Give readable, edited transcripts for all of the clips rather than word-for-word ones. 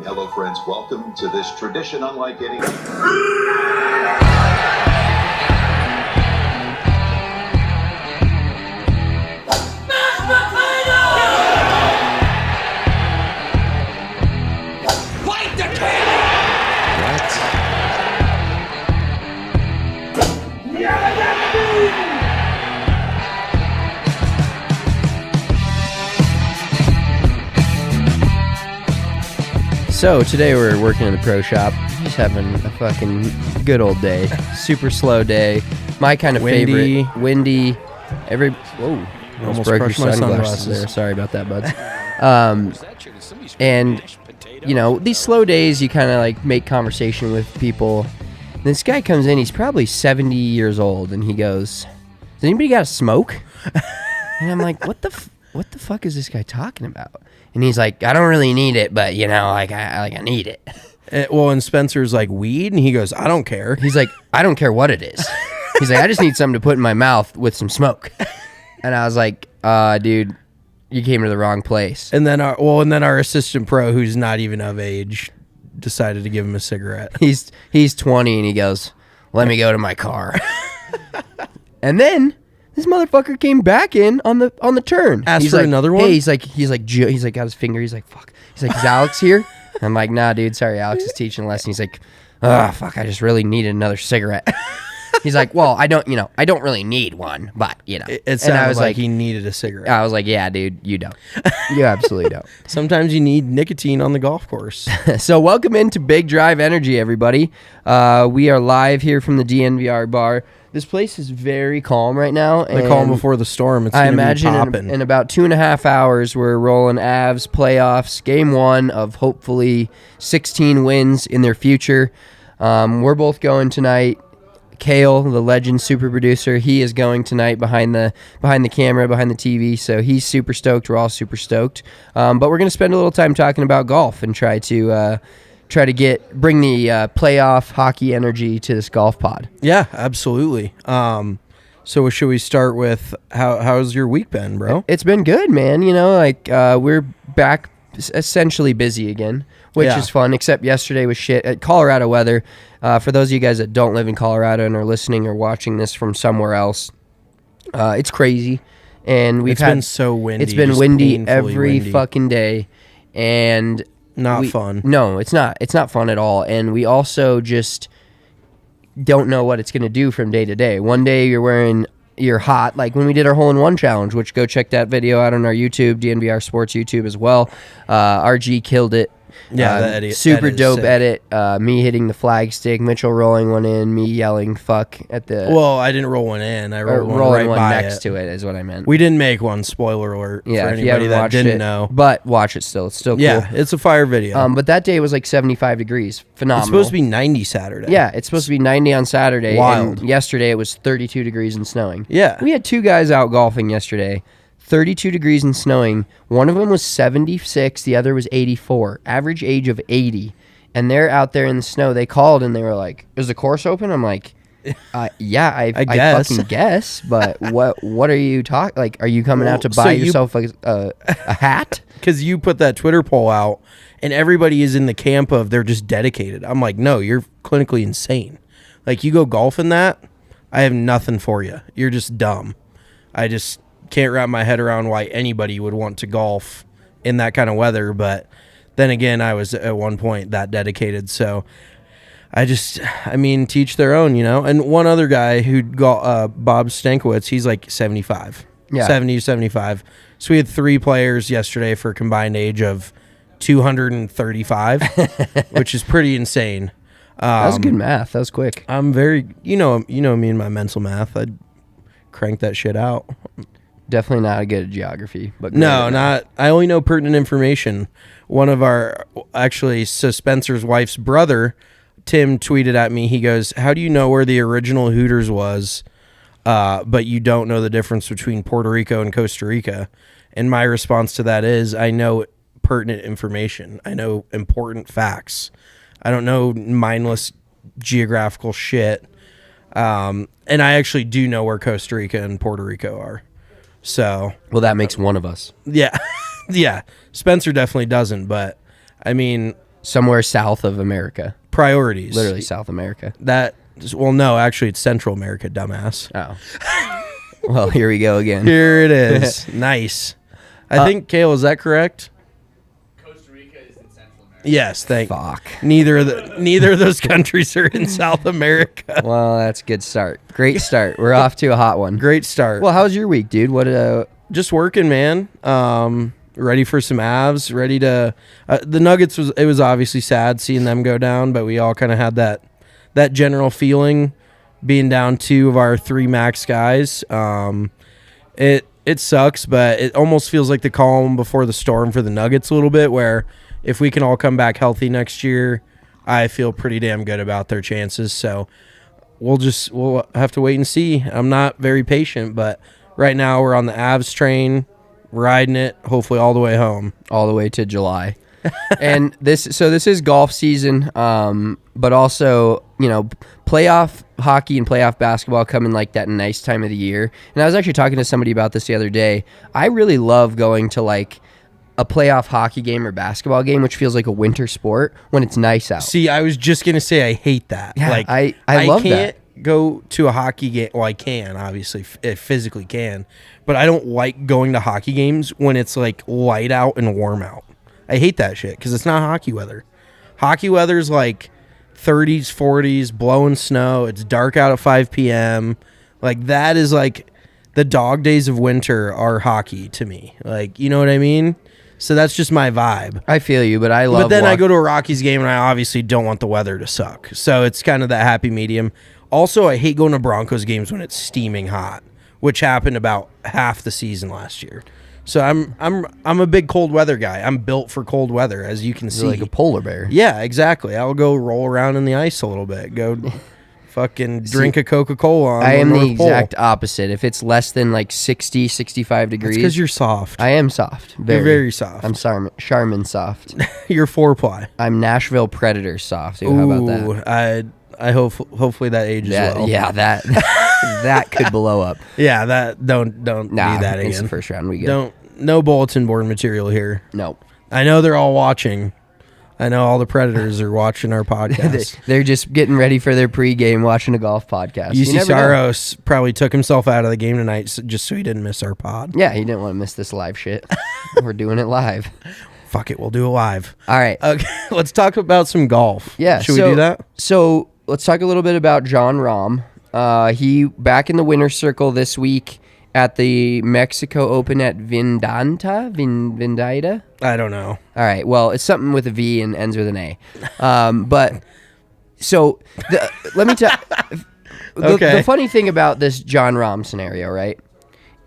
Hello, friends. Welcome to this tradition unlike any. So today we're working in the pro shop, just having a fucking good old day. Super slow day. My kind of Windy. favorite. Windy. Whoa. Almost broke your sunglasses there. Sorry about that, buds. And, you know, these slow days, you kind of like make conversation with people. And this guy comes in, he's probably 70 years old, and he goes, "Does anybody got a smoke?" And I'm like, what the fuck is this guy talking about? And he's like, "I don't really need it, but, you know, I need it." And Spencer's like, weed? And he goes, I don't care. He's like, "I don't care what it is." He's like, "I just need something to put in my mouth with some smoke." And I was like, dude, you came to the wrong place. And then our assistant pro, who's not even of age, decided to give him a cigarette. He's 20, and he goes, "Let me go to my car." And then this motherfucker came back in on the turn. Asked he's for like, another one? Hey, he's like got his finger. He's like, "Fuck." He's like, "Is Alex here?" I'm like, "Nah, dude. Sorry, Alex is teaching a lesson." He's like, "Oh, fuck. I just really needed another cigarette." He's like, "Well, I don't really need one, but, you know." It sounded like he needed a cigarette. I was like, "Yeah, dude, you don't. You absolutely don't." Sometimes you need nicotine on the golf course. So welcome into Big Drive Energy, everybody. We are live here from the DNVR bar. This place is very calm right now. The calm before the storm. It's I going to be imagine popping. in about 2.5 hours, we're rolling Avs playoffs, game 1 of hopefully 16 wins in their future. We're both going tonight. Kale, the legend super producer, he is going tonight behind the camera, behind the TV, so he's super stoked. We're all super stoked. But we're going to spend a little time talking about golf and try to bring the playoff hockey energy to this golf pod. Yeah, absolutely. So should we start with how's your week been, bro? It's been good, man. You know, like we're back essentially busy again, which is fun, except yesterday was shit. Colorado weather, for those of you guys that don't live in Colorado and are listening or watching this from somewhere else, it's crazy. And it's been so windy. It's been windy every fucking day. And not fun. No, it's not. It's not fun at all. And we also just don't know what it's going to do from day to day. One day you're hot, like when we did our hole-in-one challenge, which go check that video out on our YouTube, DNVR Sports YouTube as well. RG killed it. Yeah, the edit, super dope sick. edit. Me hitting the flag stick, Mitchell rolling one in, me yelling "fuck" at the. Well, I didn't roll one in. I rolled one right by next to it is what I meant. We didn't make one. Spoiler alert. Yeah, for if you anybody haven't that watched didn't it, know. but watch it still. It's still cool. Yeah, it's a fire video. But that day was like 75 degrees. Phenomenal. It's supposed to be 90 Saturday. Yeah, it's supposed to be 90 on Saturday. Wild. And yesterday it was 32 degrees and snowing. Yeah. We had 2 guys out golfing yesterday. 32 degrees and snowing. One of them was 76. The other was 84. Average age of 80. And they're out there in the snow. They called and they were like, "Is the course open?" I'm like, "Yeah, I guess. fucking guess." But what are you talking? Like, are you coming out to buy yourself a hat? Because you put that Twitter poll out, and everybody is in the camp of they're just dedicated. I'm like, no, you're clinically insane. Like, you go golf in that, I have nothing for you. You're just dumb. I just can't wrap my head around why anybody would want to golf in that kind of weather. But then again, I was at one point that dedicated. So I mean, teach their own, you know. And one other guy who got Bob Stankiewicz, he's like 75. Yeah. 70 to 75. So we had 3 players yesterday for a combined age of 235, which is pretty insane. That was good math. That was quick. I'm very, you know me and my mental math. I'd crank that shit out. Definitely not good at geography. But no, not. I only know pertinent information. One of so Spencer's wife's brother, Tim, tweeted at me. He goes, "How do you know where the original Hooters was, but you don't know the difference between Puerto Rico and Costa Rica?" And my response to that is, I know pertinent information. I know important facts. I don't know mindless geographical shit. And I actually do know where Costa Rica and Puerto Rico are. So, well, that makes one of us. Yeah. Yeah. Spencer definitely doesn't, but I mean, somewhere south of America. Priorities. Literally South America. Well, no, actually, it's Central America, dumbass. Oh. Well, here we go again. Here it is. Nice. I think, Kale, is that correct? Costa Rica is in Central America. Yes, Fuck. Neither of those countries are in South America. Well, that's a good start. Great start. We're off to a hot one. Great start. Well, how's your week, dude? What? Just working, man. Ready for some Avs. Ready to. The Nuggets was obviously sad seeing them go down, but we all kind of had that general feeling, being down 2 of our 3 max guys. It sucks, but it almost feels like the calm before the storm for the Nuggets a little bit. Where if we can all come back healthy next year, I feel pretty damn good about their chances. So we'll have to wait and see. I'm not very patient, but right now we're on the Avs train, riding it, hopefully all the way home. All the way to July. And this is golf season, but also, playoff hockey and playoff basketball come in like that nice time of the year. And I was actually talking to somebody about this the other day. I really love going to like a playoff hockey game or basketball game, which feels like a winter sport when it's nice out. See, I was just gonna say I hate that. Yeah, like I love can't go to a hockey game. Well, I can obviously, physically can, but I don't like going to hockey games when it's like light out and warm out. I hate that shit because it's not hockey weather. Hockey weather's like 30s, 40s, blowing snow. It's dark out at 5 p.m. Like that is like the dog days of winter are hockey to me. Like, you know what I mean? So that's just my vibe. I feel you, but I love. But then I go to a Rockies game and I obviously don't want the weather to suck. So it's kind of that happy medium. Also, I hate going to Broncos games when it's steaming hot, which happened about half the season last year. So I'm a big cold weather guy. I'm built for cold weather, as you can see. You're like a polar bear. Yeah, exactly. I'll go roll around in the ice a little bit. Go fucking drink a Coca-Cola on I am the North Pole. exact opposite. If it's less than like 60, 65 degrees. It's because you're soft. I am soft. You're very soft. I'm Charmin soft. You're four-ply. I'm Nashville Predator soft. Ooh, how about that? I hopefully that ages well. Yeah, that could blow up. Yeah, that don't be that it's again. the first round. We go. No bulletin board material here. No. I know they're all watching. I know all the Predators are watching our podcast. They're just getting ready for their pregame, watching a golf podcast. UC Saros probably took himself out of the game tonight just so he didn't miss our pod. Yeah, he didn't want to miss this live shit. We're doing it live. Fuck it, we'll do it live. All right. Okay, let's talk about some golf. Yeah. Should we do that? So let's talk a little bit about Jon Rahm. He back in the winner's circle this week at the Mexico Open at Vindaita? I don't know. All right. Well, it's something with a V and ends with an A. But so let me tell the funny thing about this Jon Rahm scenario, right,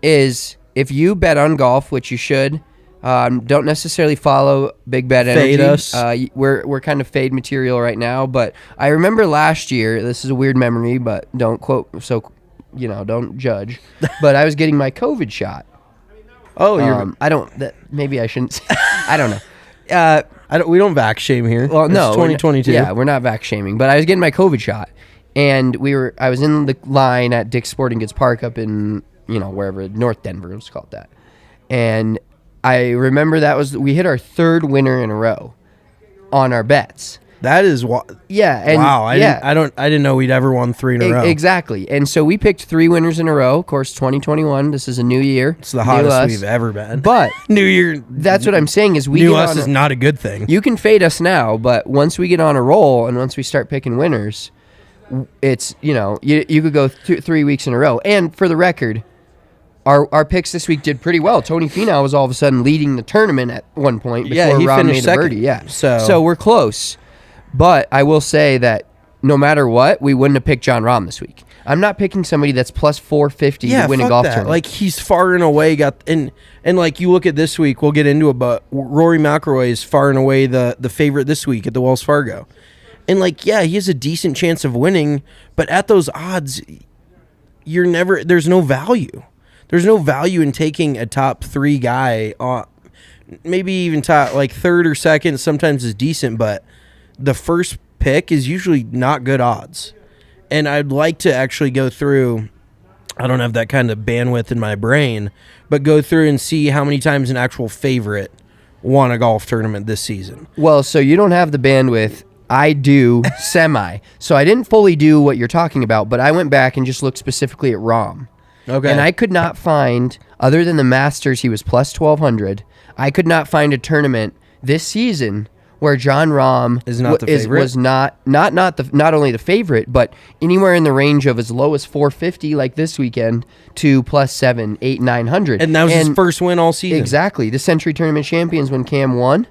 is if you bet on golf, which you should, don't necessarily follow Big Bet Energy. Fade us. We're kind of fade material right now, but I remember last year, this is a weird memory, but don't quote, so, don't judge, but I was getting my COVID shot. Oh, you're... maybe I shouldn't say, I don't know. We don't vax shame here. Well, no. It's 2022. Yeah, we're not vax shaming, but I was getting my COVID shot, and I was in the line at Dick's Sporting Goods Park up in, wherever, North Denver, let's call it that. And I remember we hit our third winner in a row on our bets. That is yeah. And wow. I didn't know we'd ever won 3 in a row. Exactly. And so we picked 3 winners in a row. Of course, 2021. This is a new year. It's the hottest we've ever been. But New Year. That's what I'm saying is new us is not a good thing. You can fade us now, but once we get on a roll and once we start picking winners, it's you could go 3 weeks in a row. And for the record, Our picks this week did pretty well. Tony Finau was all of a sudden leading the tournament at one point before he Rahm made finished the second. birdie. Yeah, so we're close. But I will say that no matter what, we wouldn't have picked Jon Rahm this week. I'm not picking somebody that's plus 450 to win a golf tournament. Like he's far and away and like you look at this week, we'll get into it, but Rory McIlroy is far and away the favorite this week at the Wells Fargo. And like, yeah, he has a decent chance of winning, but at those odds, there's no value. There's no value in taking a top 3 guy, maybe even top like third or second sometimes is decent, but the first pick is usually not good odds. And I'd like to actually go through, I don't have that kind of bandwidth in my brain, but go through and see how many times an actual favorite won a golf tournament this season. Well, so you don't have the bandwidth. I do semi. So I didn't fully do what you're talking about, but I went back and just looked specifically at Rahm. Okay. And I could not find, other than the Masters, he was plus 1,200. I could not find a tournament this season where Jon Rahm Is not the favorite? was not only the favorite, but anywhere in the range of as low as 450 like this weekend to plus 700, 800, 900. And that was his first win all season. Exactly. The Century Tournament Champions, when Cam won,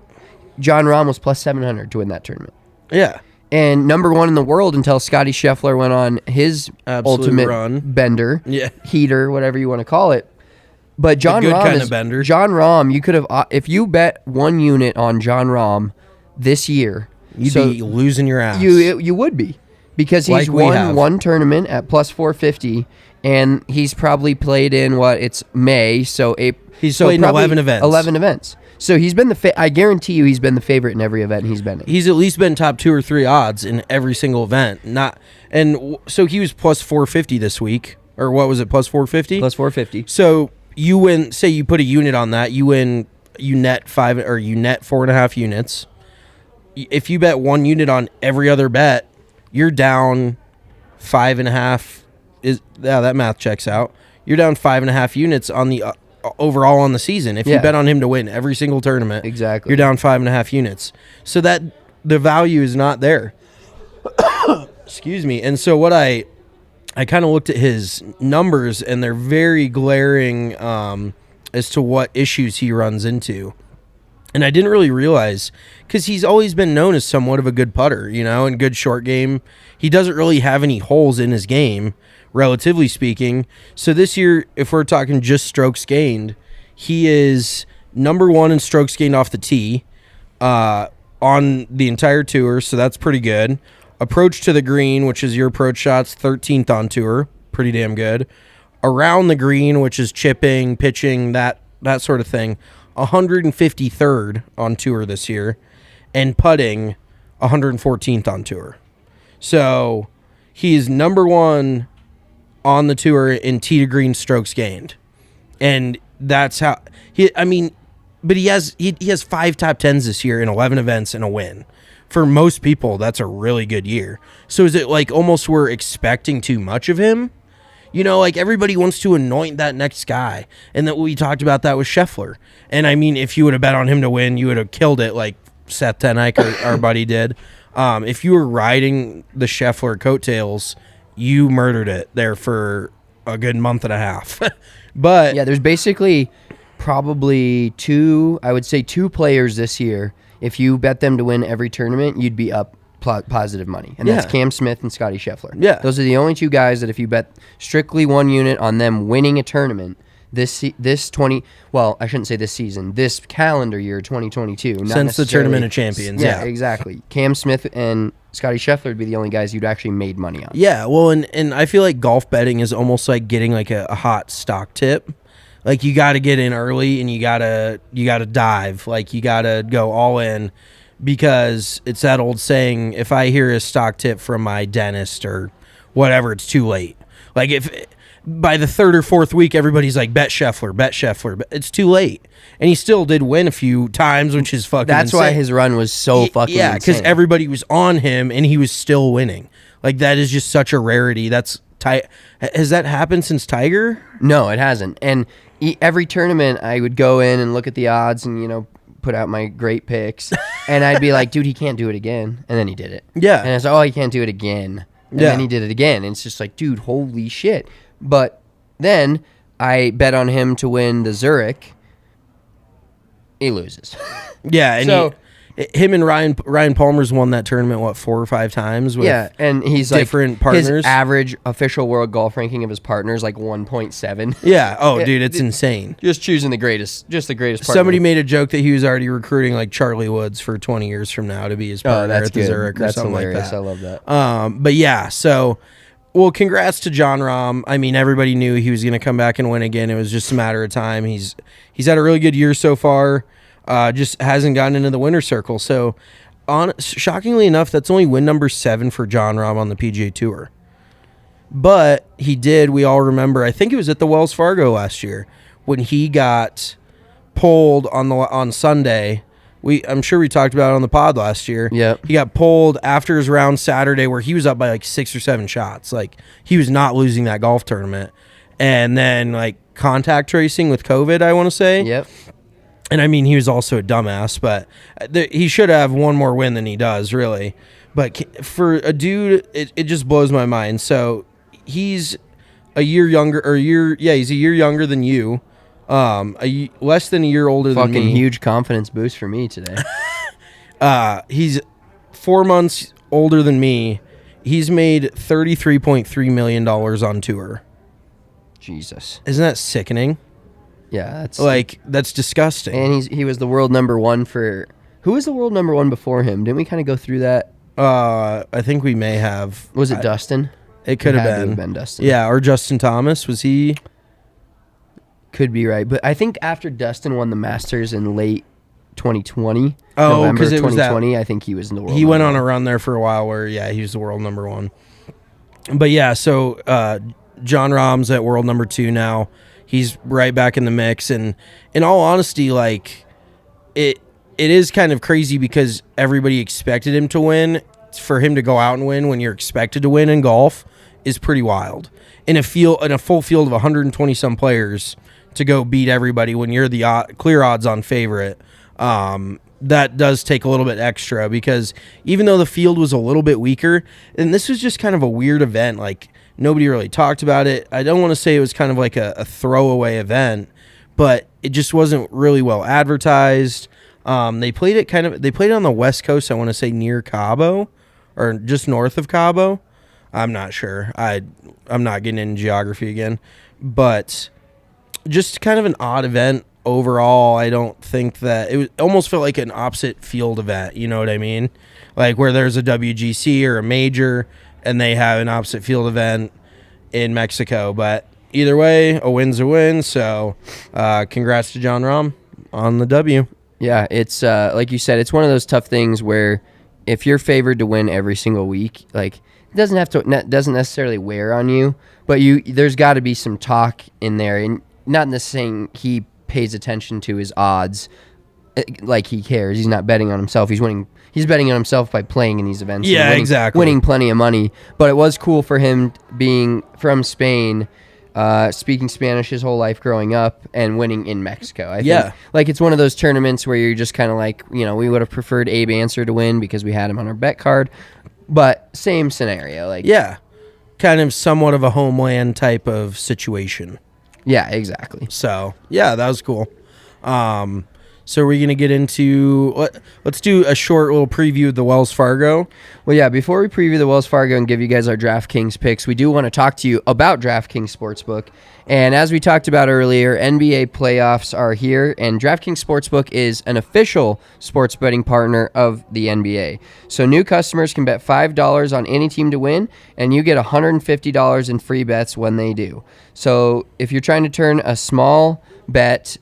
Jon Rahm was plus 700 to win that tournament. Yeah. And number one in the world until Scotty Scheffler went on his Absolute ultimate run. bender, Yeah. heater, whatever you want to call it. But Jon good Rahm kind is of bender. Jon Rahm. You could have if you bet 1 unit on Jon Rahm this year, You'd so be losing your ass. you would be, because he's Like we won have. one tournament at plus 450, and he's probably played in it's May, so He's so played in probably 11 events. 11 events. So he's been I guarantee you he's been the favorite in every event he's been in. He's at least been top 2 or 3 odds in every single event. So he was plus 450 this week, or what was it, plus 450? Plus 450. So you win. Say you put a unit on that, you win. You net 5 or you net 4.5 units. If you bet 1 unit on every other bet, you're down 5.5. That math checks out. You're down 5.5 units on the overall on the season. If you Yeah. bet on him to win every single tournament, Exactly. you're down 5.5 units. So that the value is not there. Excuse me. And so what I kind of looked at his numbers, and they're very glaring as to what issues he runs into. And I didn't really realize, because he's always been known as somewhat of a good putter, and good short game. He doesn't really have any holes in his game, relatively speaking. So this year, if we're talking just strokes gained, he is number 1 in strokes gained off the tee on the entire tour, so that's pretty good. Approach to the green, which is your approach shots, 13th on tour, pretty damn good. Around the green, which is chipping, pitching, that sort of thing, 153rd on tour this year, and putting 114th on tour. So he's number 1 on the tour in tee to green strokes gained, and that's how but he has 5 top 10s this year in 11 events and a win. For most people, that's a really good year. So is it like almost we're expecting too much of him? Everybody wants to anoint that next guy. And that we talked about that with Scheffler. And if you would have bet on him to win, you would have killed it like Seth Tenike, our buddy, did. If you were riding the Scheffler coattails, you murdered it there for a good month and a half. But Yeah, there's basically probably 2 players this year. If you bet them to win every tournament, you'd be up positive money. And that's Yeah. Cam Smith and Scotty Scheffler. Yeah. Those are the only 2 guys that if you bet strictly 1 unit on them winning a tournament, this calendar year, 2022. Not since the necessarily- Tournament of Champions, Yeah, exactly. Cam Smith and Scotty Scheffler would be the only guys you'd actually made money on. Yeah, well, and I feel like golf betting is almost like getting like a hot stock tip. Like you got to get in early and you gotta dive. Like you gotta go all in, because it's that old saying: if I hear a stock tip from my dentist or whatever, it's too late. Like if by the 3rd or 4th week, everybody's like, bet Scheffler, but it's too late. And he still did win a few times, which is fucking That's insane. why his run was so fucking Yeah, because insane. everybody was on him and he was still winning. Like that is just such a rarity. That's has that happened since Tiger? No, it hasn't. And every tournament, I would go in and look at the odds and, put out my great picks. And I'd be like, dude, he can't do it again. And then he did it. Yeah. And it's like, oh, he can't do it again. And Yeah. then he did it again. And it's just like, dude, holy shit. But then I bet on him to win the Zurich. He loses. Yeah, and So- him and Ryan Palmer's won that tournament 4 or 5 times with Yeah, and he's different like, partners. His average official world golf ranking of his partners like 1.7. Yeah, oh dude, it's insane. Just choosing the greatest partner. Somebody made a joke that he was already recruiting like Charlie Woods for 20 years from now to be his partner that's at the good. Zurich or That's something hilarious. like that. I love that. But yeah, so well, congrats to Jon Rahm. Everybody knew he was going to come back and win again. It was just a matter of time. He's had a really good year so far. Just hasn't gotten into the winner's circle. So, shockingly enough, that's only win number 7 for Jon Rahm on the PGA Tour. But he did. We all remember. I think it was at the Wells Fargo last year when he got pulled on Sunday. I'm sure we talked about it on the pod last year. Yep. He got pulled after his round Saturday where he was up by like 6 or 7 shots. Like, he was not losing that golf tournament. And then, like, contact tracing with COVID, I want to say. Yep. And I mean, he was also a dumbass, but he should have one more win than he does, really. But for a dude, it just blows my mind. So he's a year younger, he's a year younger than you. Less than a year older than me. Fucking huge confidence boost for me today. He's 4 months older than me. He's made $33.3 million on tour. Jesus. Isn't that sickening? Yeah, That's disgusting. And he was the world number one for... Who was the world number one before him? Didn't we kind of go through that? I think we may have. Was it Dustin? It could have Had to been. have been Dustin. Yeah, or Justin Thomas. Was he? Could be right. But I think after Dustin won the Masters in late 2020, Oh, November 'cause it was that- 2020, I think he was in the world. He went on number a run there for a while where, he was the world number one. But yeah, so Jon Rahm's at world number 2 now. He's right back in the mix. And in all honesty, like, it is kind of crazy because everybody expected him to win. For him to go out and win when you're expected to win in golf is pretty wild. In a full field of 120 some players to go beat everybody when you're the clear odds on favorite, that does take a little bit extra, because even though the field was a little bit weaker, and this was just kind of a weird event, like nobody really talked about it. I don't want to say it was kind of like a throwaway event, but it just wasn't really well advertised. They played it on the West Coast, I want to say near Cabo or just north of Cabo. I'm not sure. I'm not getting into geography again, but just kind of an odd event overall. I don't think that it almost felt like an opposite field event. You know what I mean? Like where there's a WGC or a major and they have an opposite field event in Mexico. But either way, a win's a win. So congrats to Jon Rahm on the W. Yeah, it's like you said, it's one of those tough things where if you're favored to win every single week, like it doesn't necessarily wear on you, but there's got to be some talk in there, and not in the saying he pays attention to his odds like he cares. He's not betting on himself. He's winning. He's betting on himself by playing in these events. Yeah, exactly. Winning plenty of money. But it was cool for him being from Spain, speaking Spanish his whole life growing up, and winning in Mexico. I think, like, it's one of those tournaments where you're just kind of like, we would have preferred Abe Answer to win because we had him on our bet card. But same scenario. Like, yeah, kind of somewhat of a homeland type of situation. Yeah, exactly. So, yeah, that was cool. So we're going to get into, let's do a short little preview of the Wells Fargo. Well, yeah, before we preview the Wells Fargo and give you guys our DraftKings picks, we do want to talk to you about DraftKings Sportsbook. And as we talked about earlier, NBA playoffs are here, and DraftKings Sportsbook is an official sports betting partner of the NBA. So new customers can bet $5 on any team to win, and you get $150 in free bets when they do. So if you're trying to turn a small bet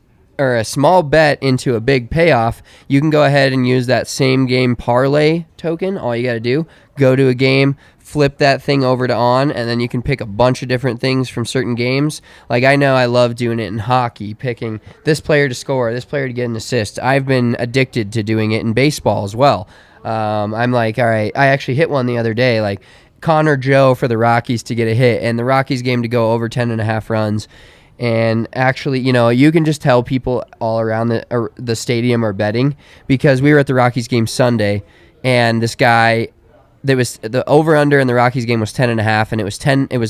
into a big payoff, you can go ahead and use that same game parlay token. All you got to do, go to a game, flip that thing over to on, and then you can pick a bunch of different things from certain games. Like, I know I love doing it in hockey, picking this player to score, this player to get an assist. I've been addicted to doing it in baseball as well. I'm like, all right, I actually hit one the other day, like Connor Joe for the Rockies to get a hit, and the Rockies game to go over 10.5 runs. And actually, you can just tell people all around the stadium are betting, because we were at the Rockies game Sunday, and this guy, the over-under in the Rockies game was 10.5, and it was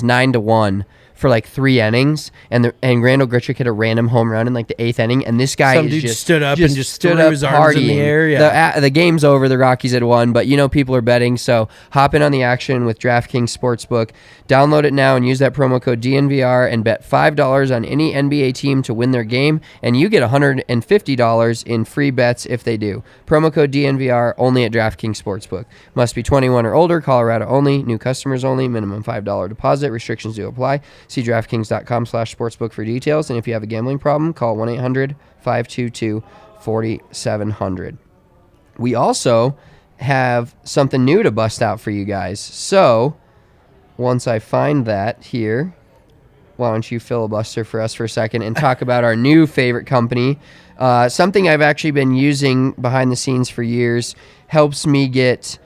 9-1 for like 3 innings, and Randall Grichuk hit a random home run in like the 8th inning, and this guy stood up and threw his arms in the air. Yeah. The game's over, the Rockies had won, but people are betting, so hop in on the action with DraftKings Sportsbook. Download it now and use that promo code DNVR and bet $5 on any NBA team to win their game, and you get $150 in free bets if they do. Promo code DNVR only at DraftKings Sportsbook. Must be 21 or older, Colorado only, new customers only, minimum $5 deposit, restrictions do apply. See DraftKings.com/sportsbook for details, and if you have a gambling problem, call 1-800-522-4700. We also have something new to bust out for you guys, so once I find that here, why don't you filibuster for us for a second and talk about our new favorite company, Something I've actually been using behind the scenes for years, helps me get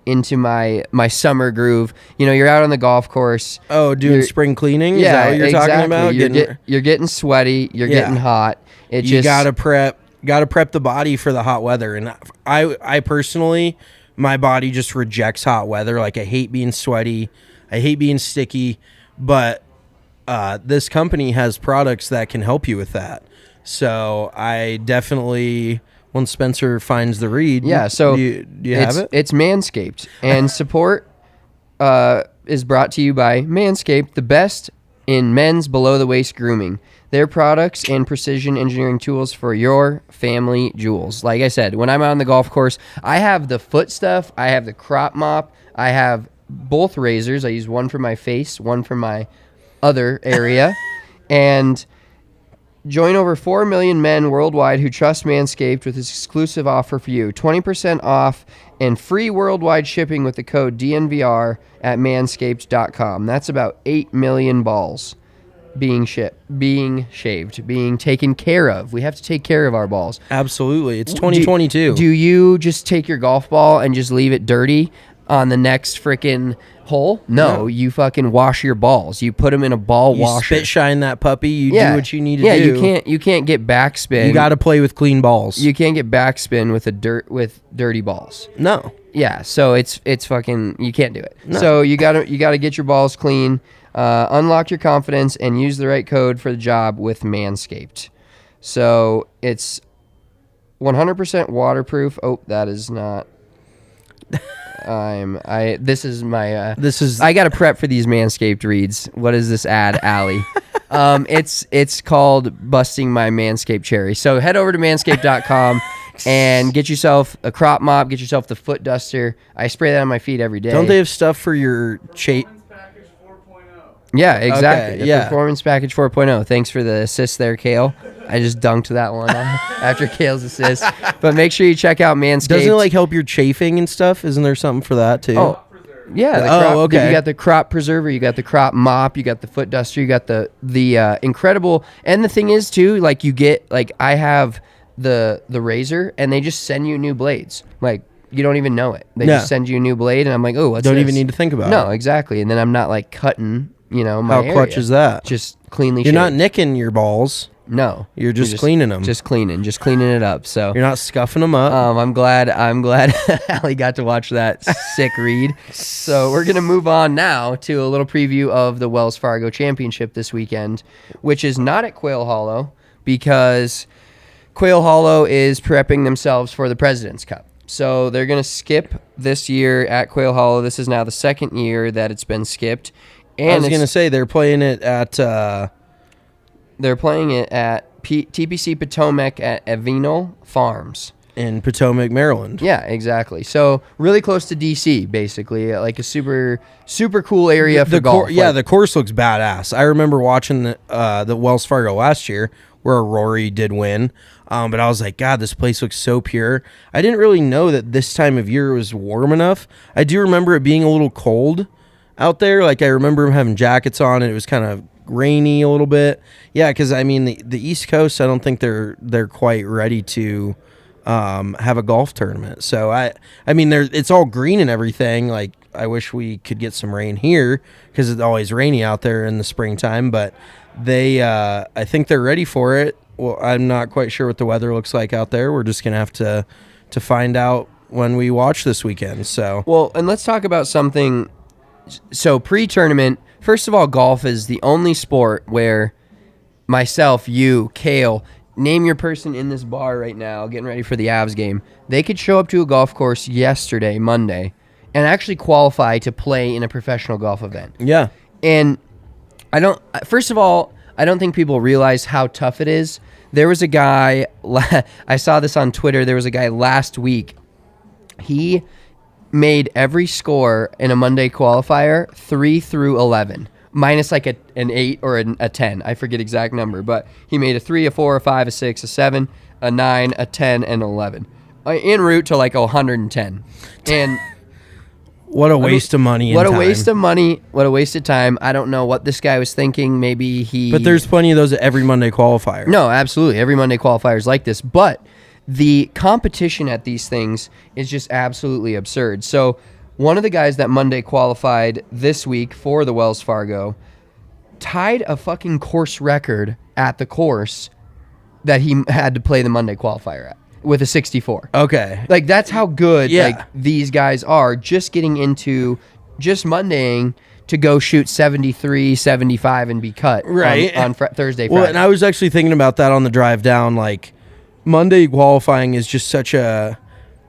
into my summer groove. You know, you're out on the golf course. Oh, doing spring cleaning? Yeah, Is that what you're exactly. talking about? You're getting sweaty. You're getting hot. You gotta prep the body for the hot weather. And I personally, my body just rejects hot weather. Like, I hate being sweaty. I hate being sticky. But this company has products that can help you with that. So I definitely, once Spencer finds the read, so do you have it? It's Manscaped, and support is brought to you by Manscaped, the best in men's below the waist grooming. Their products and precision engineering tools for your family jewels. Like I said, when I'm out on the golf course, I have the foot stuff, I have the crop mop, I have both razors. I use one for my face, one for my other area, and join over 4 million men worldwide who trust Manscaped with this exclusive offer for you. 20% off and free worldwide shipping with the code DNVR at manscaped.com. That's about 8 million balls being shaved, being taken care of. We have to take care of our balls. Absolutely. It's 2022. Do you just take your golf ball and just leave it dirty on the next freaking hole? No, you fucking wash your balls. You put them in a ball washer. Spit shine that puppy. You do what you need to do. Yeah, you can't get backspin. You got to play with clean balls. You can't get backspin with dirty balls. No. Yeah, so it's fucking, you can't do it. No. So you gotta get your balls clean, unlock your confidence, and use the right code for the job with Manscaped. So it's 100% waterproof. Oh, that is not. I gotta prep for these Manscaped reads. What is this ad, Allie? It's called Busting My Manscaped Cherry. So head over to manscaped.com and get yourself a crop mop, get yourself the foot duster. I spray that on my feet every day. Don't they have stuff for your Package 4.0. Yeah, exactly. Okay, The Performance Package 4.0. Thanks for the assist there, Kale. I just dunked that one after Kale's assist. But make sure you check out Manscaped. Doesn't it like help your chafing and stuff? Isn't there something for that too? Oh, yeah. Okay. You got the crop preserver, you got the crop mop, you got the foot duster, you got the incredible. And the thing is too, like, you get, like, I have the razor, and they just send you new blades. Like, you don't even know it. They just send you a new blade, and I'm like, oh, what's Don't this? even need to think about it. No, exactly. And then I'm not like cutting, my How clutch area. is that? Just cleanly You're not shaved. nicking your balls. No. You're just cleaning them. Just cleaning it up. So You're not scuffing them up. I'm glad Allie got to watch that sick read. So we're going to move on now to a little preview of the Wells Fargo Championship this weekend, which is not at Quail Hollow because Quail Hollow is prepping themselves for the President's Cup. So they're going to skip this year at Quail Hollow. This is now the second year that it's been skipped. And I was going to say they're playing it at... They're playing it at TPC Potomac at Avino Farms. in Potomac, Maryland. Yeah, exactly. So really close to DC, basically, like a super cool area for golf. The course looks badass. I remember watching the Wells Fargo last year where Rory did win, but I was like, God, this place looks so pure. I didn't really know that this time of year it was warm enough. I do remember it being a little cold out there. Like I remember having jackets on, and it was kind of rainy a little bit. Yeah, because I mean the East Coast, I don't think they're quite ready to have a golf tournament. So I mean it's all green and everything. Like I wish we could get some rain here because it's always rainy out there in the springtime. But I think they're ready for it. Well, I'm not quite sure what the weather looks like out there. We're just gonna have to find out when we watch this weekend. So well, and let's talk about something. So pre-tournament, first of all, golf is the only sport where myself, you, Kale, name your person in this bar right now getting ready for the Avs game. They could show up to a golf course yesterday, Monday, and actually qualify to play in a professional golf event. yeah. And first of all, I don't think people realize how tough it is. There was a guy, I saw this on Twitter, there was a guy last week. He made every score in a Monday qualifier 3 through 11, minus like an 8 or a 10. I forget exact number, but he made a 3, a 4, a 5, a 6, a 7, a 9, a 10, and 11. En route to like 110. And What a waste of money and What a time. waste of money. What a waste of time. I don't know what this guy was thinking. Maybe he... But there's plenty of those at every Monday qualifier. No, absolutely. Every Monday qualifier is like this. But the competition at these things is just absolutely absurd. So one of the guys that Monday qualified this week for the Wells Fargo tied a fucking course record at the course that he had to play the Monday qualifier at with a 64. Okay. Like, that's how good Yeah. like these guys are, just getting into just Mondaying to go shoot 73, 75 and be cut Right. on Thursday, Well, Friday. and I was actually thinking about that on the drive down. Like, Monday qualifying is just such a...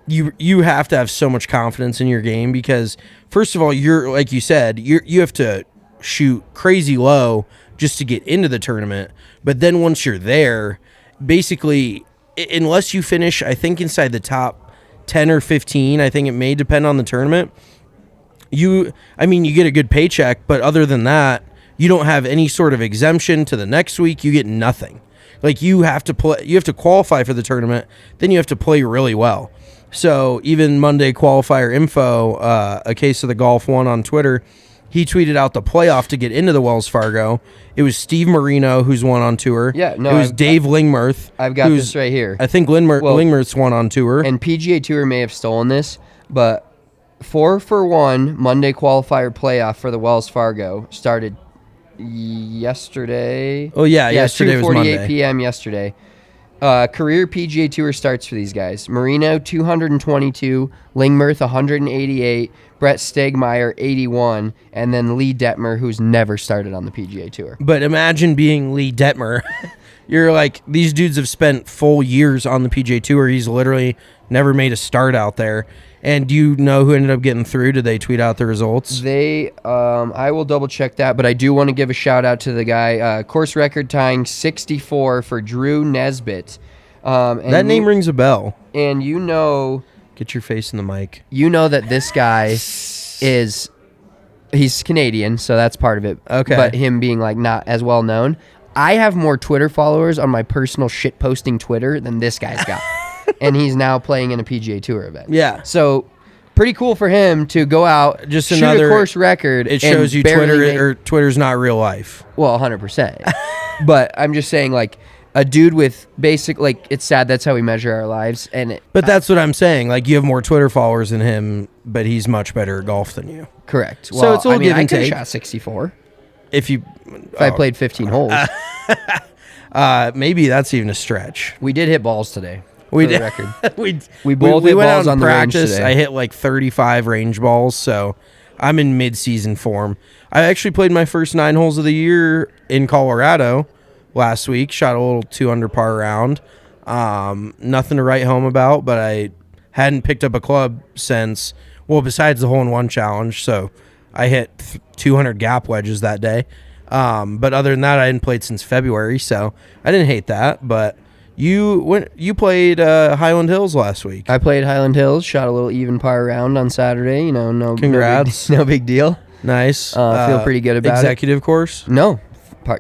You have to have so much confidence in your game because, first of all, you're, like you said, you have to shoot crazy low just to get into the tournament. But then once you're there, basically, unless you finish, I think, inside the top 10 or 15, I think it may depend on the tournament, you get a good paycheck, but other than that, you don't have any sort of exemption to the next week. You get nothing. Like, you have to qualify for the tournament, then you have to play really well. So even Monday qualifier info, a case of the golf one on Twitter, he tweeted out the playoff to get into the Wells Fargo. It was Steve Marino, who's won on tour. Yeah, no, it was Dave Lingmerth. I've got this right here. I think Lingmerth's won on tour. And PGA Tour may have stolen this, but 4-for-1 Monday qualifier playoff for the Wells Fargo started yesterday. Oh, yeah, yesterday was 2:48 Monday. p.m. yesterday. Career PGA Tour starts for these guys. Marino, 222. Lingmerth, 188. Brett Stegmeyer, 81. And then Lee Detmer, who's never started on the PGA Tour. But imagine being Lee Detmer. You're like, these dudes have spent full years on the PGA Tour. He's literally never made a start out there. And do you know who ended up getting through? Did they tweet out the results? I will double check that, but I do want to give a shout out to the guy, course record tying 64 for Drew Nesbitt. That name rings a bell. And you know... Get your face in the mic. You know that this guy he's Canadian, so that's part of it. Okay. But him being like not as well known. I have more Twitter followers on my personal shit posting Twitter than this guy's got. And he's now playing in a PGA Tour event. Yeah. So pretty cool for him to go out, just shoot another a course record. It shows you Twitter's not real life. Well, 100%. But I'm just saying, like, a dude with basic, like, it's sad that's how we measure our lives. But that's what I'm saying. Like, you have more Twitter followers than him, but he's much better at golf than you. Correct. So it's a little give and I could have take. shot 64 If I played 15 holes. Maybe that's even a stretch. We did hit balls today. We for the did. record. We both hit went balls out on in the range practice. today. I hit like 35 range balls, so I'm in mid-season form. I actually played my first 9 holes of the year in Colorado last week. Shot a little 2 under par round. Nothing to write home about, but I hadn't picked up a club since, well, besides the hole-in-one challenge. So I hit 200 gap wedges that day. But other than that, I hadn't played since February, so I didn't hate that. But you played Highland Hills last week. I played Highland Hills, shot a little even par round on Saturday. You know, Congrats. no big deal. Nice. Feel pretty good about executive course? No,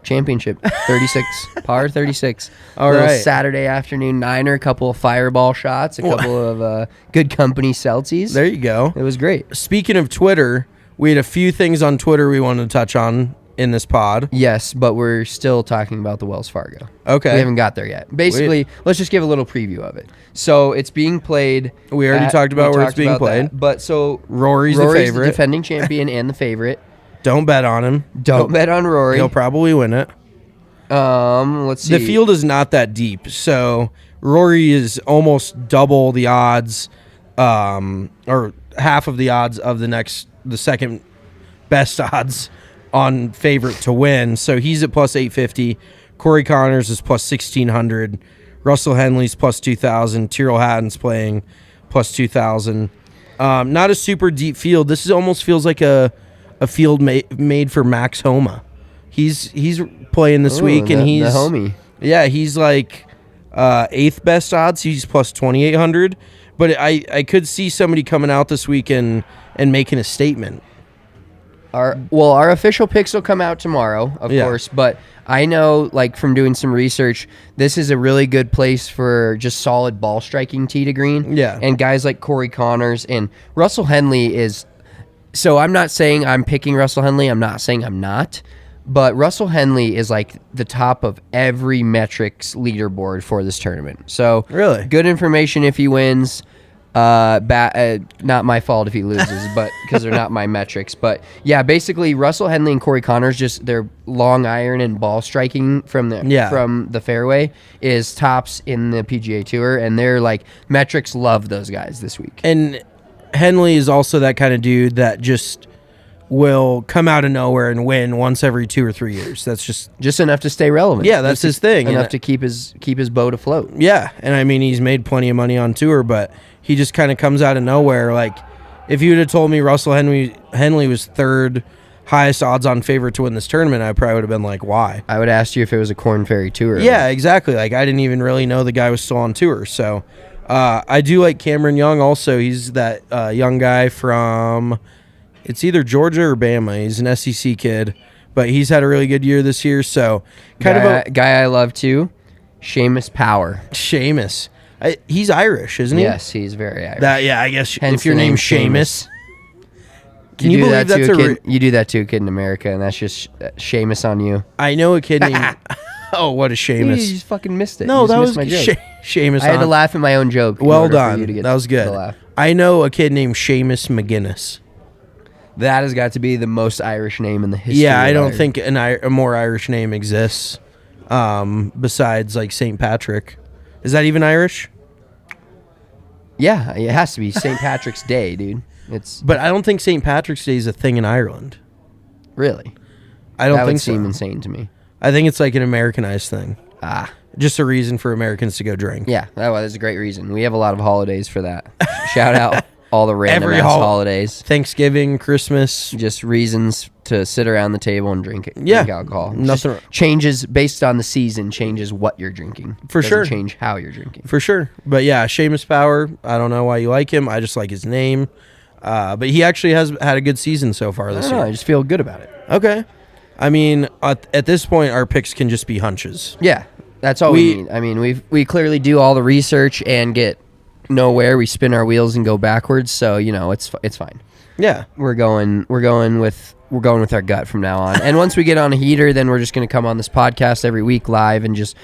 championship 36, par 36. All Little right. Saturday afternoon niner, a couple of fireball shots, a couple of good company Celtics. There you go. It was great. Speaking of Twitter, we had a few things on Twitter we wanted to touch on in this pod. Yes, but we're still talking about the Wells Fargo. Okay. We haven't got there yet. Basically, let's just give a little preview of it. So it's being played. We already talked about where it's being played. But so Rory's the favorite. the defending champion and the favorite. Don't bet on him. Don't bet on Rory. He'll probably win it. Let's see. The field is not that deep, so Rory is almost double the odds, or half of the odds of the second best odds on favorite to win. So he's at plus 850. Corey Connors is plus 1600. Russell Henley's plus 2000. Tyrrell Hatton's playing plus 2000. Not a super deep field. This almost feels like a field made for Max Homa. He's playing this week, and he's the homie. Yeah, he's like 8th best odds. He's plus 2,800. But I could see somebody coming out this week and making a statement. Our official picks will come out tomorrow, of course, but I know, like, from doing some research, this is a really good place for just solid ball striking tee to green. Yeah. And guys like Corey Connors and Russell Henley is So I'm not saying I'm picking Russell Henley. I'm not saying I'm not. But Russell Henley is like the top of every metrics leaderboard for this tournament. So Really? good information if he wins. Not my fault if he loses, but because they're not my metrics. But yeah, basically Russell Henley and Corey Connors, just their long iron and ball striking from the fairway is tops in the PGA Tour, and they're like metrics love those guys this week. And Henley is also that kind of dude that just will come out of nowhere and win once every 2 or 3 years. That's just enough to stay relevant. Yeah, that's his thing. Enough to keep his boat afloat. Yeah, and I mean he's made plenty of money on tour, but he just kind of comes out of nowhere. Like if you would have told me Russell Henley was third highest odds on favorite to win this tournament, I probably would have been like, why? I would ask you if it was a Korn Ferry Tour. Yeah, exactly. Like I didn't even really know the guy was still on tour. So I do like Cameron Young also. He's that young guy from, it's either Georgia or Bama. He's an SEC kid, but he's had a really good year this year. So guy I love too, Seamus Power. Seamus. He's Irish, isn't he? Yes, he's very Irish. I guess Hence if your the name name's Seamus. Can you you believe that that's to a kid? You do that to a kid in America, and that's just Seamus on you. I know a kid named... Oh, what a You Seamus. just fucking missed it. No, You that just was missed my joke. Seamus. I had to laugh at my own joke. in Well order for done. you to get That was the good. laugh. I know a kid named Seamus McGinnis. That has got to be the most Irish name in the history. Yeah, I of don't Ireland. think a more Irish name exists besides like St. Patrick. Is that even Irish? Yeah, it has to be St. Patrick's Day, dude. It's But I don't think St. Patrick's Day is a thing in Ireland. really. I don't That think would so. seem insane to me. I think it's like an Americanized thing. Ah, Just a reason for Americans to go drink. yeah, that's a great reason. We have a lot of holidays for that. Shout out all the random Every ass hol- holidays. Thanksgiving, Christmas. Just reasons to sit around the table and drink Yeah, alcohol. nothing- Just changes based on the season, changes what you're drinking. For Doesn't sure. change how you're drinking. For sure. But yeah, Seamus Power, I don't know why you like him. I just like his name. But he actually has had a good season so far I this don't know, year. I just feel good about it. Okay. I mean, at this point, our picks can just be hunches. Yeah, that's all we need. I mean, we clearly do all the research and get nowhere. We spin our wheels and go backwards. So it's fine. Yeah. We're going with our gut from now on. And once we get on a heater, then we're just going to come on this podcast every week live and just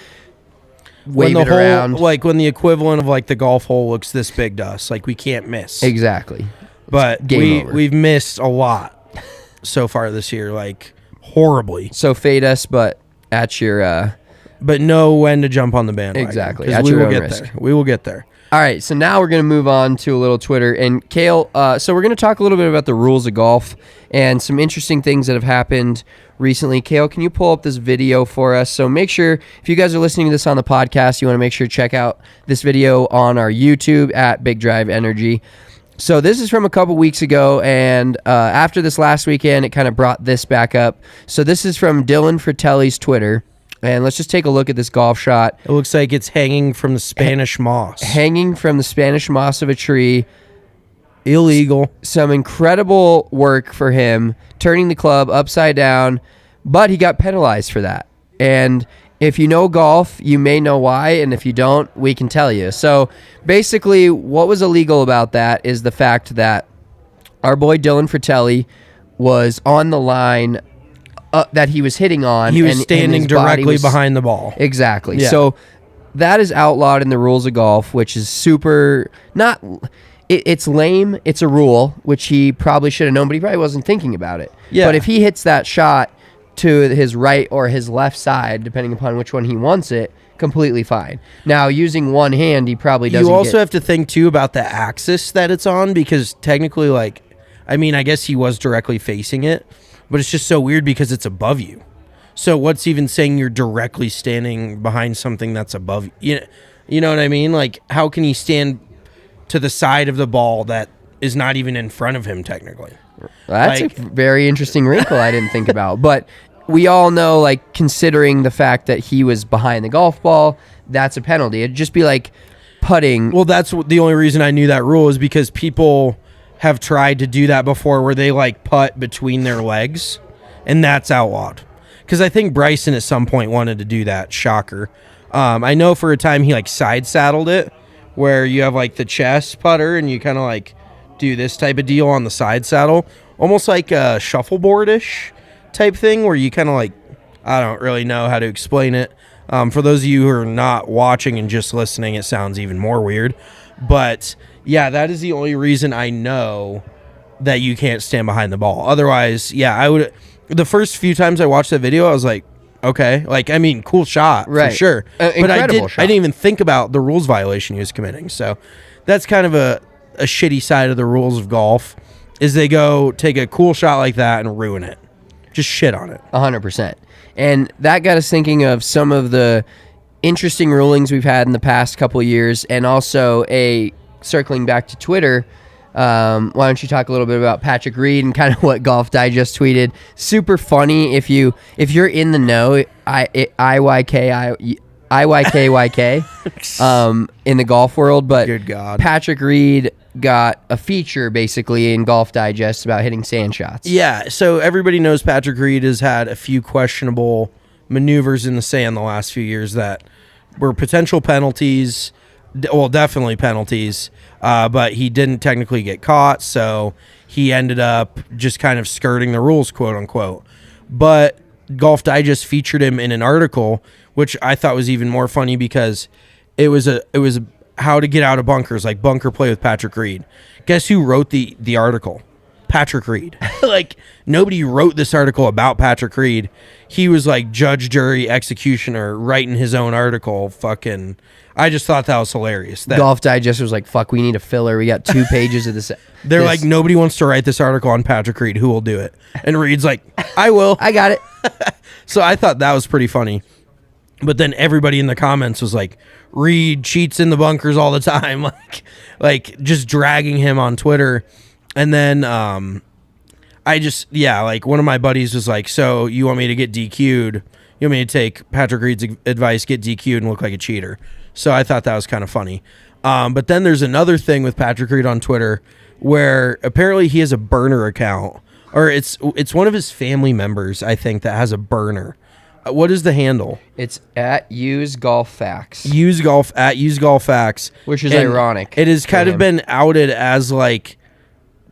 wave it around. Like when the equivalent of like the golf hole looks this big to us, like we can't miss. Exactly. But game over. we've missed a lot so far this year, like horribly. So fade us, but at your But know when to jump on the bandwagon. Exactly. 'Cause At we your will own get risk. there. We will get there. All right, so now we're going to move on to a little Twitter. And Kale, so we're going to talk a little bit about the rules of golf and some interesting things that have happened recently. Kale, can you pull up this video for us? So make sure, if you guys are listening to this on the podcast, you want to make sure to check out this video on our YouTube at Big Drive Energy. So this is from a couple weeks ago, and after this last weekend, it kind of brought this back up. So this is from Dylan Fratelli's Twitter. And let's just take a look at this golf shot. It looks like it's hanging from the Spanish moss. Hanging from the Spanish moss of a tree. Illegal. Some incredible work for him, turning the club upside down, but he got penalized for that. And if you know golf, you may know why, and if you don't, we can tell you. So basically, what was illegal about that is the fact that our boy Dylan Fratelli was on the line that he was hitting on. He was and standing his body directly was- behind the ball. Exactly. Yeah. So that is outlawed in the rules of golf, which is super not. It's lame. It's a rule, which he probably should have known, but he probably wasn't thinking about it. Yeah. But if he hits that shot to his right or his left side, depending upon which one he wants it, completely fine. Now, using one hand, he probably doesn't. You also have to think too about the axis that it's on, because technically, like, I mean, I guess he was directly facing it, but it's just so weird because it's above you. So what's even saying you're directly standing behind something that's above you? You know what I mean? Like, how can he stand to the side of the ball that is not even in front of him technically? That's like- a very interesting wrinkle I didn't think about. But we all know, like, considering the fact that he was behind the golf ball, that's a penalty. It'd just be like putting. Well, that's the only reason I knew that rule is because people have tried to do that before, where they like putt between their legs, and that's outlawed. Because I think Bryson at some point wanted to do that. Shocker. I know for a time he like side saddled it, where you have like the chest putter and you kind of like do this type of deal on the side saddle, almost like a shuffleboard-ish type thing where you kind of like, I don't really know how to explain it. For those of you who are not watching and just listening, it sounds even more weird. But yeah, that is the only reason I know that you can't stand behind the ball. Otherwise, yeah, I would. The first few times I watched that video, I was like, okay, like, I mean, cool shot, right, for sure. But incredible shot. I didn't even think about the rules violation he was committing. So that's kind of a shitty side of the rules of golf, is they go take a cool shot like that and ruin it. Just shit on it. 100%. And that got us thinking of some of the interesting rulings we've had in the past couple of years, and also circling back to Twitter. Why don't you talk a little bit about Patrick Reed and kind of what Golf Digest tweeted? Super funny if you're in the know. IYKYK in the golf world, but Good God. Patrick Reed got a feature basically in Golf Digest about hitting sand shots. Yeah, so everybody knows Patrick Reed has had a few questionable maneuvers in the sand the last few years that were potential penalties. Well, definitely penalties, but he didn't technically get caught, so he ended up just kind of skirting the rules, quote unquote. But Golf Digest featured him in an article, which I thought was even more funny because it was how to get out of bunkers, like bunker play with Patrick Reed. Guess who wrote the article? Patrick Reed. Like, nobody wrote this article about Patrick Reed. He was like judge, jury, executioner, writing his own article. Fucking, I just thought that was hilarious. Golf Digest was like, fuck, we need a filler. We got 2 pages of this. They're like, nobody wants to write this article on Patrick Reed. Who will do it? And Reed's like, I will. I got it. So I thought that was pretty funny. But then everybody in the comments was like, Reed cheats in the bunkers all the time. Like just dragging him on Twitter. And then like one of my buddies was like, so you want me to get DQ'd? You want me to take Patrick Reed's advice, get DQ'd and look like a cheater? So I thought that was kind of funny. But then there's another thing with Patrick Reed on Twitter where apparently he has a burner account, or it's one of his family members, I think, that has a burner. What is the handle? It's at Use Golf Facts. Use Golf Facts, which is and ironic. It has kind him. of been outed as like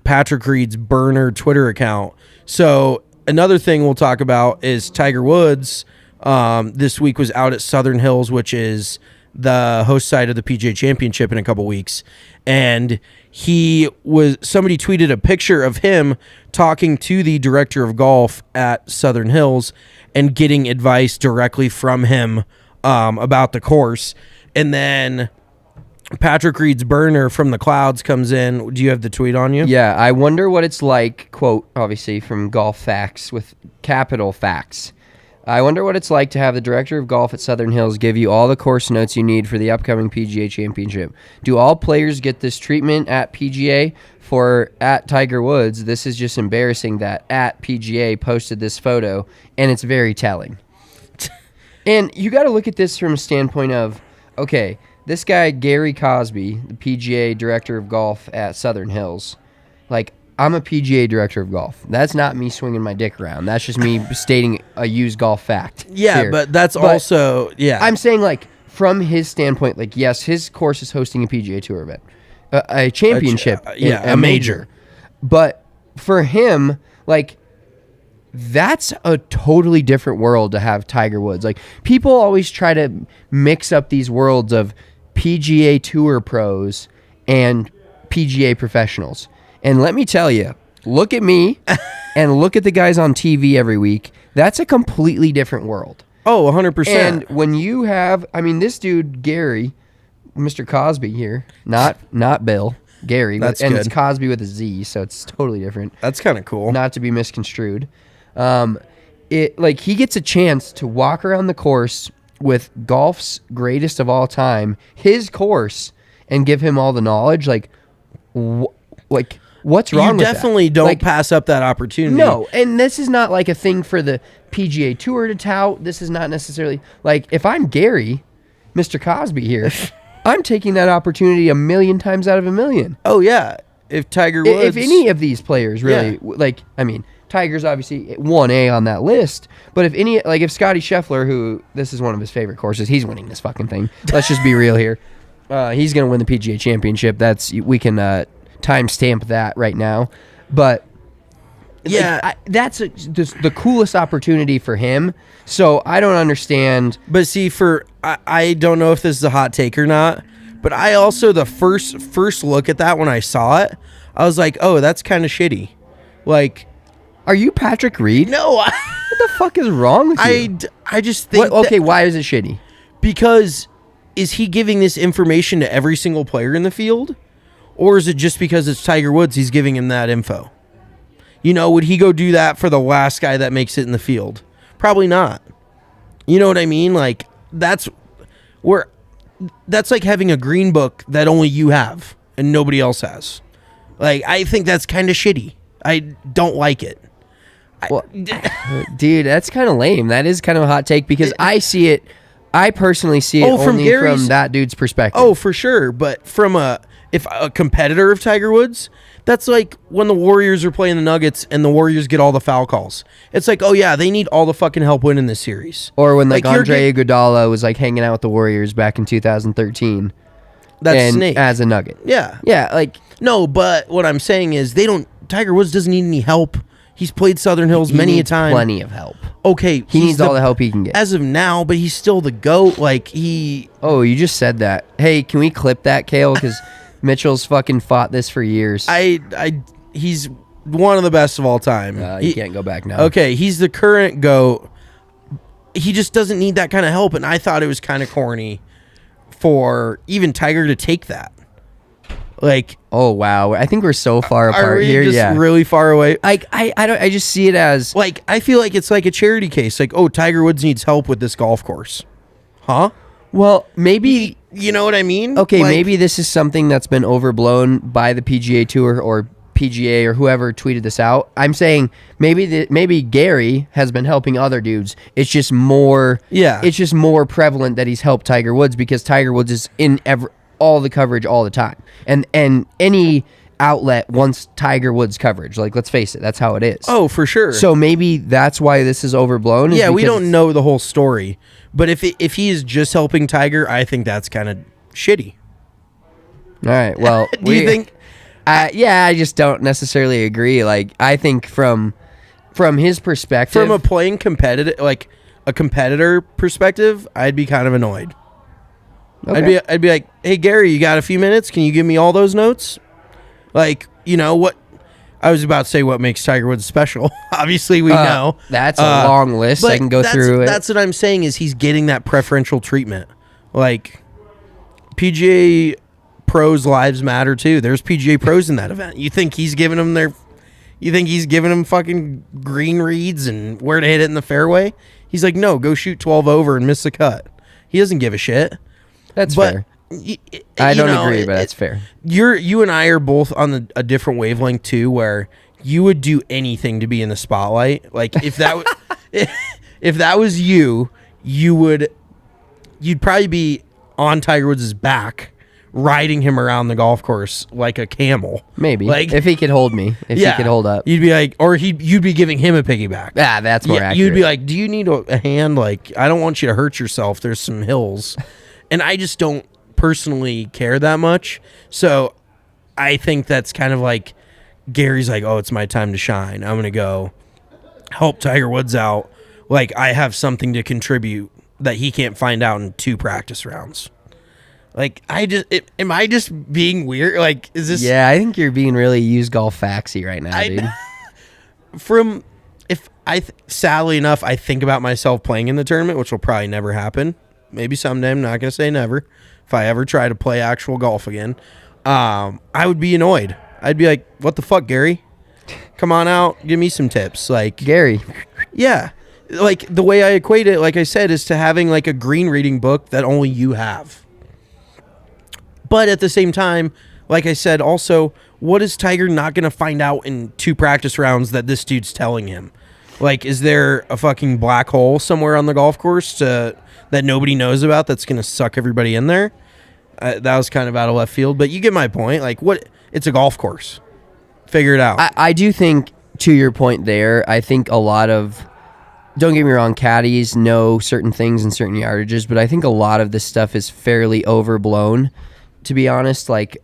Patrick Reed's burner Twitter account. So another thing we'll talk about is Tiger Woods. This week was out at Southern Hills, which is the host site of the PGA Championship in a couple weeks, and somebody tweeted a picture of him talking to the director of golf at Southern Hills and getting advice directly from him about the course. And then Patrick Reed's burner from the clouds comes in. Do you have the tweet on you? Yeah, I wonder what it's like, quote, obviously from Golf Facts with capital facts. I wonder what it's like to have the director of golf at Southern Hills give you all the course notes you need for the upcoming PGA Championship. Do all players get this treatment at PGA? For at Tiger Woods, this is just embarrassing that at PGA posted this photo, and it's very telling. And you got to look at this from a standpoint of, okay, this guy, Gary Cosby, the PGA director of golf at Southern Hills, like, I'm a PGA director of golf. That's not me swinging my dick around. That's just me stating a used golf fact. Yeah, here. but that's also, yeah. I'm saying, like, from his standpoint, like, yes, his course is hosting a PGA Tour event. A championship. A major. But for him, like, that's a totally different world to have Tiger Woods. Like, people always try to mix up these worlds of PGA Tour pros and PGA professionals. And let me tell you, look at me and look at the guys on TV every week. That's a completely different world. Oh, 100%. And when you have, I mean, this dude, Gary, Mr. Cosby here, not Bill, Gary. That's and good. it's Cosby with a Z, so it's totally different. That's kind of cool. Not to be misconstrued. Like, he gets a chance to walk around the course with golf's greatest of all time, his course, and give him all the knowledge. Like, what's wrong with that? You definitely don't pass up that opportunity. No, and this is not like a thing for the PGA Tour to tout. This is not necessarily, like, if I'm Gary, Mr. Cosby here, I'm taking that opportunity 1,000,000 times out of 1,000,000. Oh, yeah. If Tiger Woods... If any of these players really, like, I mean, Tiger's obviously 1A on that list, but if any, like, if Scotty Scheffler, who, this is one of his favorite courses, he's winning this fucking thing. Let's just be real here. He's going to win the PGA Championship. We can timestamp that right now. But Yeah. That's the coolest opportunity for him. So I don't understand. But see, I don't know if this is a hot take or not, but I also, the first look at that when I saw it, I was like, oh, that's kind of shitty. Like, are you Patrick Reed? no, What the fuck is wrong with you? I just think Okay, why is it shitty? because is he giving this information to every single player in the field? Or is it just because it's Tiger Woods he's giving him that info? You know, would he go do that for the last guy that makes it in the field? Probably not. You know what I mean? Like, that's like having a green book that only you have and nobody else has. Like, I think that's kind of shitty. I don't like it. Well, dude, that's kind of lame. That is kind of a hot take because I personally see it only from that dude's perspective. Oh, for sure. But from if a competitor of Tiger Woods, that's like when the Warriors are playing the Nuggets and the Warriors get all the foul calls. It's like, oh yeah, they need all the fucking help winning this series. Or when like Andre Iguodala was like hanging out with the Warriors back in 2013. That's Snake. As a Nugget. Yeah. Yeah, like no, but what I'm saying is Tiger Woods doesn't need any help. He's played Southern Hills many a time. Plenty of help. Okay, he needs all the help he can get as of now, but he's still the GOAT. Like he. Oh, you just said that. Hey, can we clip that, Kale? Because Mitchell's fucking fought this for years. He's one of the best of all time. You can't go back now. Okay, he's the current GOAT. He just doesn't need that kind of help, and I thought it was kind of corny for even Tiger to take that. Like, oh wow, I think we're so far apart are we here. Just really far away. Like, I just see it as like I feel like it's like a charity case. Like, oh, Tiger Woods needs help with this golf course, huh? Well, maybe you know what I mean. Okay, like, maybe this is something that's been overblown by the PGA Tour or PGA or whoever tweeted this out. I'm saying maybe Gary has been helping other dudes. It's just more. Yeah. It's just more prevalent that he's helped Tiger Woods because Tiger Woods is in all the coverage all the time, and any outlet wants Tiger Woods coverage. Like, let's face it, that's how it is. Oh, for sure. So maybe that's why this is overblown. Yeah, we don't know the whole story, but if he is just helping Tiger, I think that's kind of shitty. All right. Well, do you think? Yeah, I just don't necessarily agree. Like, I think from his perspective, from a playing competitive, like a competitor perspective, I'd be kind of annoyed. Okay. I'd be like, hey Gary, you got a few minutes? Can you give me all those notes? Like, you know what? I was about to say what makes Tiger Woods special. Obviously, we know that's a long list. I can go through it. That's what I'm saying is he's getting that preferential treatment. Like PGA pros' lives matter too. There's PGA pros in that event. You think he's giving them fucking green reads and where to hit it in the fairway? He's like, no, go shoot 12 over and miss the cut. He doesn't give a shit. That's fair. I don't agree, but that's fair. You and I are both on a different wavelength too, where you would do anything to be in the spotlight. Like if that if that was you'd probably be on Tiger Woods' back, riding him around the golf course like a camel. Maybe, like if he could hold me, he could hold up. You'd be like, or you'd be giving him a piggyback. Ah, that's more accurate. You'd be like, do you need a hand? Like, I don't want you to hurt yourself. There's some hills. And I just don't personally care that much. So I think that's kind of like Gary's like, oh, it's my time to shine. I'm going to go help Tiger Woods out. Like, I have something to contribute that he can't find out in 2 practice rounds. Like, am I just being weird? Like, is this? Yeah, I think you're being really used golf faxy right now, dude. Sadly enough, I think about myself playing in the tournament, which will probably never happen. Maybe someday. I'm not going to say never. If I ever try to play actual golf again, I would be annoyed. I'd be like, what the fuck, Gary? Come on out. Give me some tips. Like, Gary. Yeah. Like, the way I equate it, like I said, is to having like a green reading book that only you have. But at the same time, like I said, also, what is Tiger not going to find out in 2 practice rounds that this dude's telling him? Like, is there a fucking black hole somewhere on the golf course that nobody knows about that's going to suck everybody in there? That was kind of out of left field, but you get my point. Like, what? It's a golf course. Figure it out. I do think, to your point there, I think a lot of, don't get me wrong, caddies know certain things and certain yardages, but I think a lot of this stuff is fairly overblown, to be honest. Like,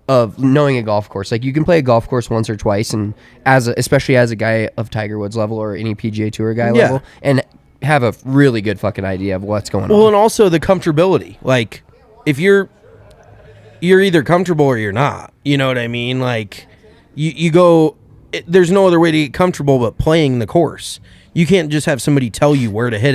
of knowing a golf course. Like, you can play a golf course once or twice, and especially as a guy of Tiger Woods level or any PGA Tour guy level, and have a really good fucking idea of what's going on. Well, and also the comfortability. Like, if you're either comfortable or you're not. You know what I mean? Like, you go. There's no other way to get comfortable but playing the course. You can't just have somebody tell you where to hit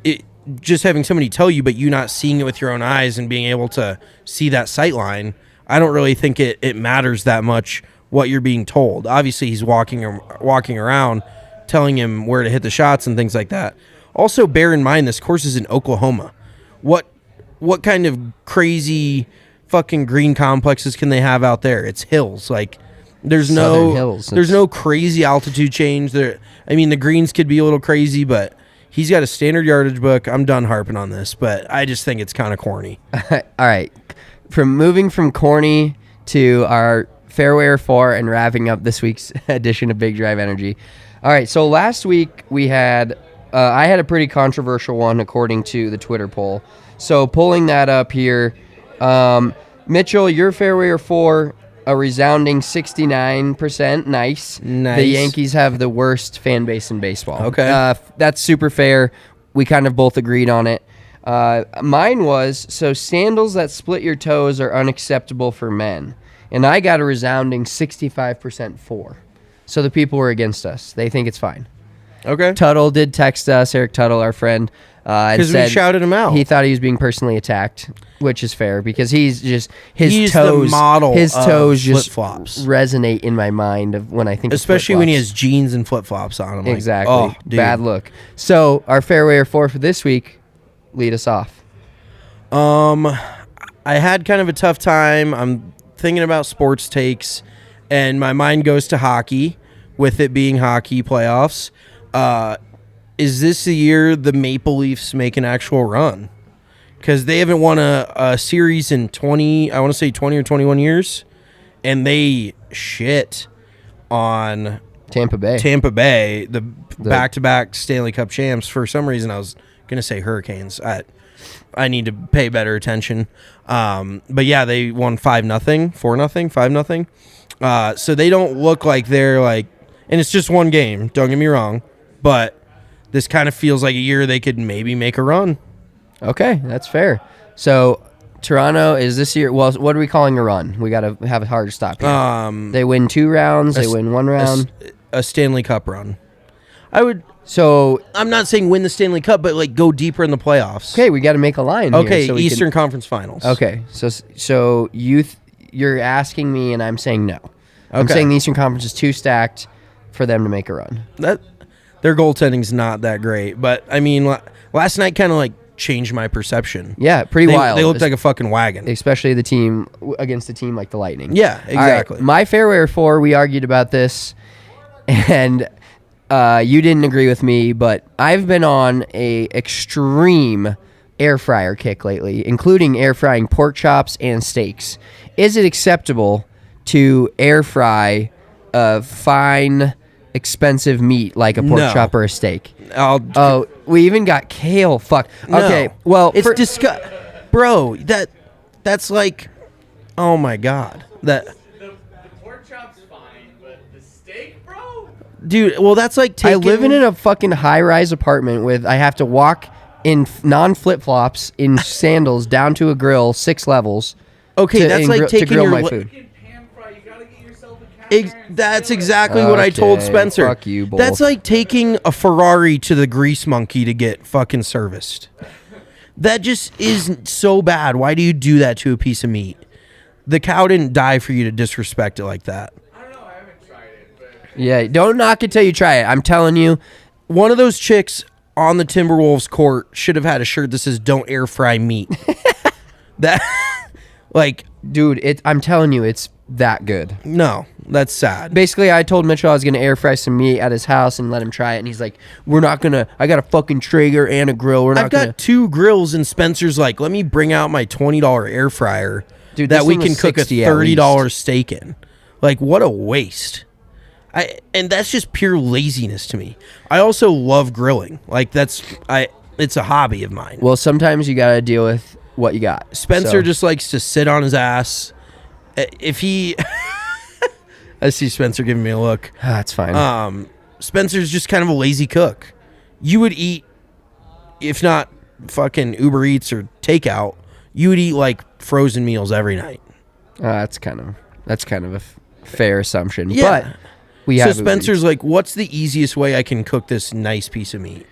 it. Just having somebody tell you, but you not seeing it with your own eyes and being able to see that sight line, I don't really think it matters that much what you're being told. Obviously, he's walking around telling him where to hit the shots and things like that. Also, bear in mind, this course is in Oklahoma. What kind of crazy fucking green complexes can they have out there? It's hills. Like, there's no crazy altitude change there. I mean, the greens could be a little crazy, but he's got a standard yardage book. I'm done harping on this, but I just think it's kind of corny. All right. Moving from corny to our fairway or fore and wrapping up this week's edition of Big Drive Energy. All right, so last week we had I had a pretty controversial one according to the Twitter poll. So pulling that up here, Mitchell, your fairway or fore, a resounding 69%. Nice. The Yankees have the worst fan base in baseball. Okay. That's super fair. We kind of both agreed on it. Mine was, so sandals that split your toes are unacceptable for men. And I got a resounding 65% for. So the people were against us. They think it's fine. Okay. Tuttle did text us, Eric Tuttle, our friend. Because we shouted him out. He thought he was being personally attacked, which is fair because he's the toes, model his of toes just flip-flops. Resonate in my mind of when I think, especially of when he has jeans and flip flops on him. Exactly. Like, oh, dude. Bad look. So our fairway or fore for this week, lead us off. I had kind of a tough time. I'm thinking about sports takes, and my mind goes to hockey. With it being hockey playoffs, is this the year the Maple Leafs make an actual run? Because they haven't won a series in 20 or 21 years, and they shit on Tampa Bay, the back-to-back Stanley Cup champs. For some reason, I was going to say Hurricanes. I need to pay better attention. But yeah, they won 5-0, 4-0, 5-0. So they don't look like they're like, and it's just one game, don't get me wrong, but this kind of feels like a year they could maybe make a run. Okay, that's fair. So Toronto is this year, well, what are we calling a run? We got to have a hard stop here. They win 2 rounds, they win 1 round. A Stanley Cup run. So I'm not saying win the Stanley Cup, but like go deeper in the playoffs. Okay, we got to make a line Okay, here. So Eastern Conference Finals. Okay, so you're asking me and I'm saying no. I'm saying the Eastern Conference is too stacked for them to make a run. Their goaltending's not that great, but I mean, last night kind of like changed my perception. Yeah, pretty wild. They looked like a fucking wagon, especially the team against a team like the Lightning. Yeah, exactly. Right, my fairway or fore, we argued about this, and you didn't agree with me, but I've been on a extreme air fryer kick lately, including air frying pork chops and steaks. Is it acceptable to air fry a fine, expensive meat like a pork chop or a steak? We even got kale. Fuck. Okay, well, it's disgusting, bro. That's like, oh my god. The pork chop's fine, but the steak, bro. Dude, well, that's like taking. I live in a fucking high-rise apartment with I have to walk in non-flip-flops in sandals down to a grill 6 levels. Okay, that's like taking to grill your my food. That's exactly what I told Spencer. Fuck you both. That's like taking a Ferrari to the grease monkey to get fucking serviced. That just is so bad. Why do you do that to a piece of meat? The cow didn't die for you to disrespect it like that. I don't know. I haven't tried it. But Yeah, don't knock it till you try it. I'm telling you. One of those chicks on the Timberwolves court should have had a shirt that says "Don't air fry meat." That, like, dude, I'm telling you, it's that good. No, that's sad. Basically, I told Mitchell I was going to air fry some meat at his house and let him try it, and he's like, we're not going to, I got a fucking Traeger and a grill. I've got 2 grills, and Spencer's like, let me bring out my $20 air fryer, dude, that we can cook a $30 steak in. Like, what a waste. And that's just pure laziness to me. I also love grilling. Like, it's a hobby of mine. Well, sometimes you got to deal with what you got. Spencer just likes to sit on his ass If he, I see Spencer giving me a look. That's fine. Spencer's just kind of a lazy cook. You would eat, if not fucking Uber Eats or takeout, you would eat like frozen meals every night. That's kind of a fair assumption. Yeah. But we have So Spencer's like, what's the easiest way I can cook this nice piece of meat?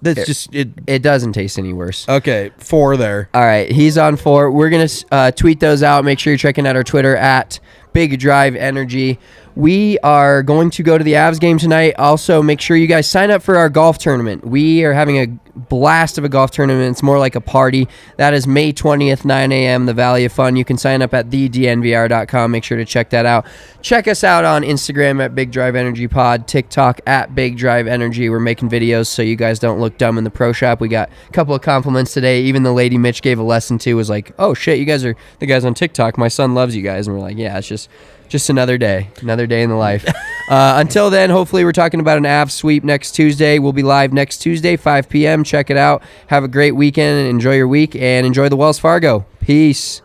That's just it. It doesn't taste any worse. Okay, 4 there. All right, he's on 4. We're gonna tweet those out. Make sure you're checking out our Twitter at Big Drive Energy. We are going to go to the Avs game tonight. Also, make sure you guys sign up for our golf tournament. We are having a blast of a golf tournament. It's more like a party. That is May 20th, 9 a.m., the Valley of Fun. You can sign up at thednvr.com. Make sure to check that out. Check us out on Instagram at Big Drive Energy Pod, TikTok at Big Drive Energy. We're making videos so you guys don't look dumb in the pro shop. We got a couple of compliments today. Even the lady Mitch gave a lesson to was like, oh, shit, you guys are the guys on TikTok. My son loves you guys. And we're like, yeah, it's just another day in the life. Until then, hopefully we're talking about an Avs sweep next Tuesday. We'll be live next Tuesday, 5 p.m. Check it out. Have a great weekend and enjoy your week, and enjoy the Wells Fargo. Peace.